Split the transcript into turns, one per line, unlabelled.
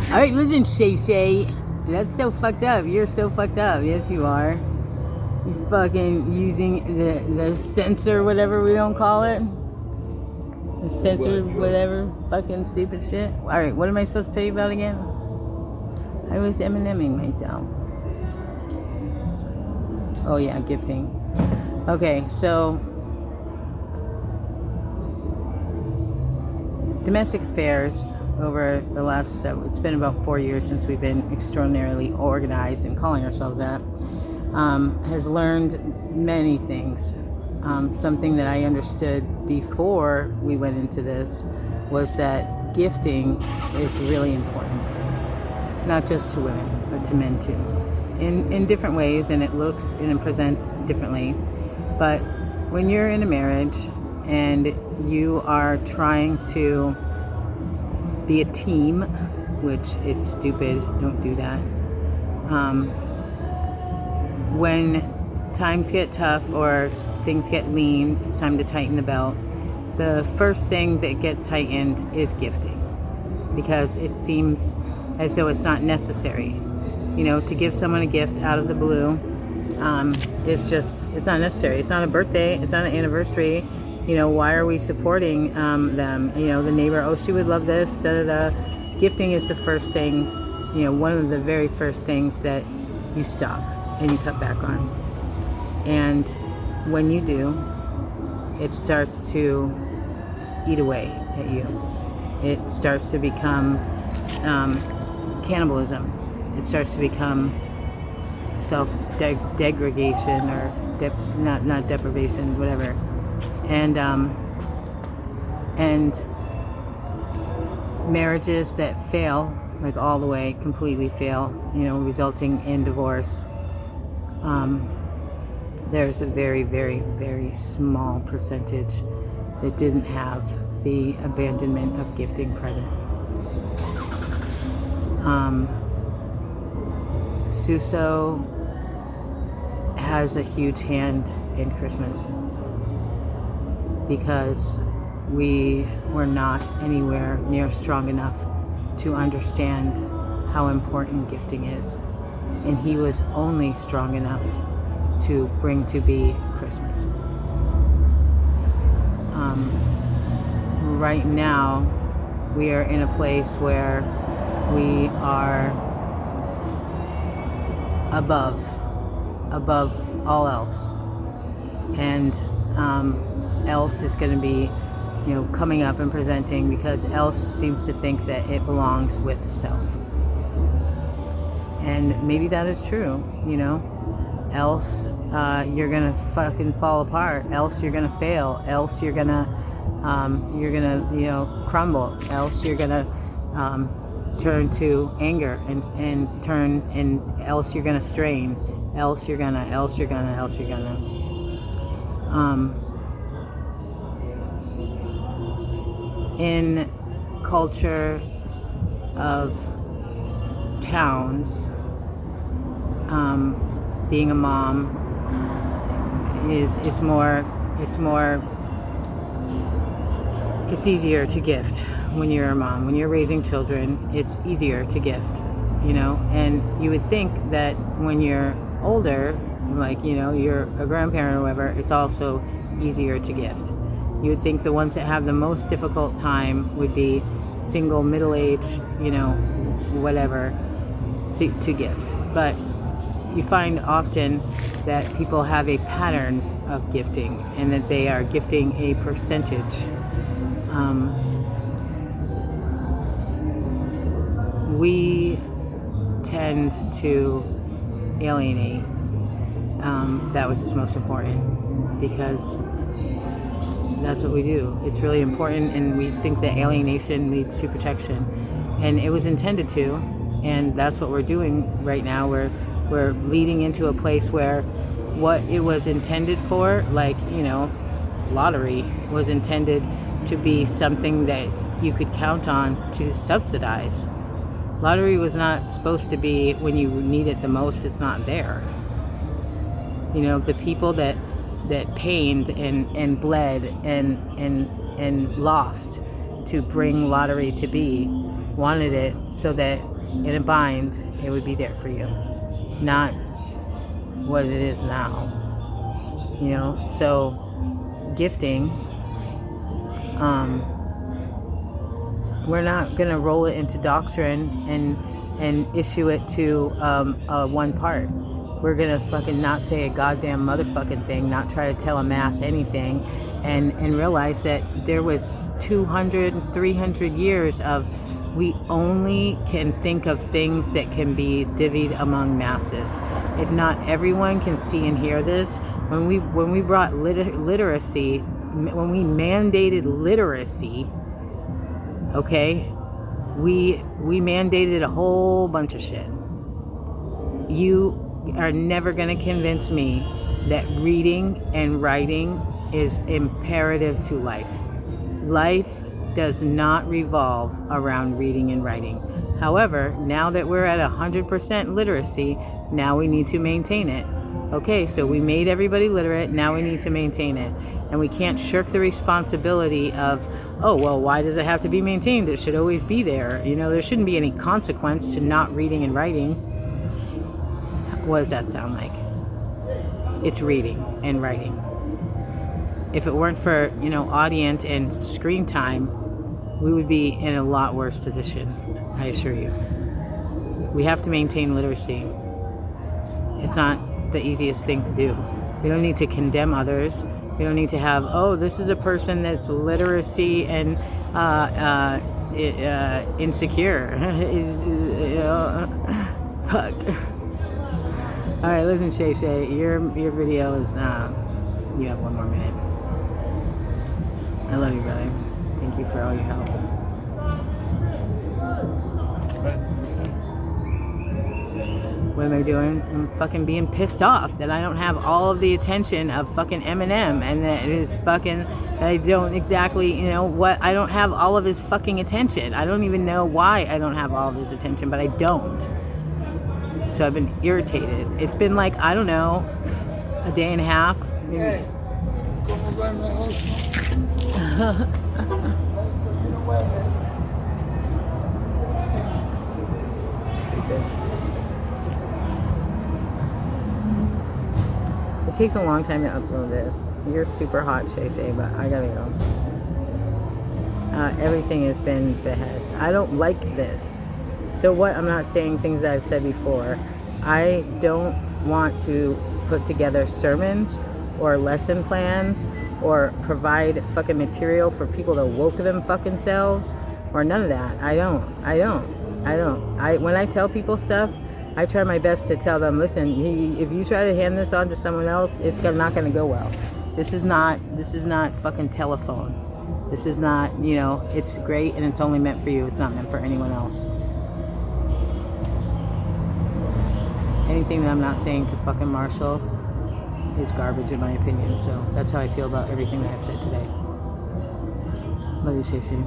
Alright, listen, Shay Shay. That's so fucked up. You're so fucked up. Yes, you are. You fucking using the sensor, whatever we don't call it. The sensor, whatever. Fucking stupid shit. Alright, what am I supposed to tell you about again? I was M&Ming myself. Oh yeah, gifting. Okay, so domestic affairs over the last, it's been about 4 years since we've been extraordinarily organized and calling ourselves that, has learned many things. Something that I understood before we went into this was that gifting is really important. Not just to women, but to men too. In different ways, and it looks and it presents differently. But when you're in a marriage and you are trying to be a team, which is stupid, don't do that. When times get tough or things get lean, it's time to tighten the belt. The first thing that gets tightened is gifting, because it seems as though it's not necessary. You know, to give someone a gift out of the blue, it's not necessary. It's not a birthday, it's not an anniversary. You know, why are we supporting them? You know, the neighbor, oh, she would love this, da da da. Gifting is the first thing, you know, one of the very first things that you stop and you cut back on. And when you do, it starts to eat away at you. It starts to become cannibalism. It starts to become self-degradation or not deprivation, whatever. And marriages that fail, like all the way, completely fail, you know, resulting in divorce, there's a very, very, very small percentage that didn't have the abandonment of gifting present. Suso has a huge hand in Christmas because we were not anywhere near strong enough to understand how important gifting is. And he was only strong enough to bring to be Christmas. Right now, we are in a place where we are above all else, and else is going to be, you know, coming up and presenting, because else seems to think that it belongs with self, and maybe that is true. You know, else you're gonna fucking fall apart, else you're gonna fail, else you're gonna you know, crumble, else you're gonna turn to anger and turn, and else you're gonna strain, else you're gonna. In culture of towns, being a mom it's easier to gift when you're a mom. When you're raising children, it's easier to gift, you know. And you would think that when you're older, like, you know, you're a grandparent or whatever, it's also easier to gift. You would think the ones that have the most difficult time would be single, middle-aged, you know, whatever, to gift. But you find often that people have a pattern of gifting, and that they are gifting a percentage. We tend to alienate that which is most important, because that's what we do. It's really important, and we think that alienation leads to protection, and it was intended to, and that's what we're doing right now. We're leading into a place where what it was intended for, like, you know, lottery, was intended to be something that you could count on to subsidize. Lottery was not supposed to be when you need it the most, it's not there. You know, the people that pained and bled and lost to bring lottery to be wanted it so that in a bind, it would be there for you. Not what it is now. You know, so gifting, we're not going to roll it into doctrine and issue it to one part. We're going to fucking not say a goddamn motherfucking thing, not try to tell a mass anything, and realize that there was 200, 300 years of we only can think of things that can be divvied among masses. If not everyone can see and hear this, when we brought literacy, when we mandated literacy, okay, we mandated a whole bunch of shit. You are never going to convince me that reading and writing is imperative to life. Life does not revolve around reading and writing. However, now that we're at 100% literacy, now we need to maintain it. Okay, so we made everybody literate, now we need to maintain it. And we can't shirk the responsibility of, oh, well, why does it have to be maintained? It should always be there. You know, there shouldn't be any consequence to not reading and writing. What does that sound like? It's reading and writing. If it weren't for, you know, audience and screen time, we would be in a lot worse position, I assure you. We have to maintain literacy. It's not the easiest thing to do. We don't need to condemn others. We don't need to have, oh, this is a person that's literacy and insecure. Fuck. All right, listen, Shay Shay, your video is, you have 1 more minute. I love you, brother. Thank you for all your help. What am I doing? I'm fucking being pissed off that I don't have all of the attention of fucking Eminem, and that it is fucking, I don't exactly, you know, what, I don't have all of his fucking attention. I don't even know why I don't have all of his attention, but I don't. So I've been irritated. It's been like, I don't know, a day and a half. Hey, come by my house. Stupid. It takes a long time to upload this. You're super hot, Shay Shay, but I gotta go. Everything has been behest. I don't like this. So what? I'm not saying things that I've said before. I don't want to put together sermons or lesson plans or provide fucking material for people to woke them fucking selves or none of that. I don't. When I tell people stuff, I try my best to tell them, listen, if you try to hand this on to someone else, it's not going to go well. This is not fucking telephone. This is not, you know, it's great and it's only meant for you. It's not meant for anyone else. Anything that I'm not saying to fucking Marshall is garbage in my opinion. So that's how I feel about everything that I've said today. Love you, Shay Shay.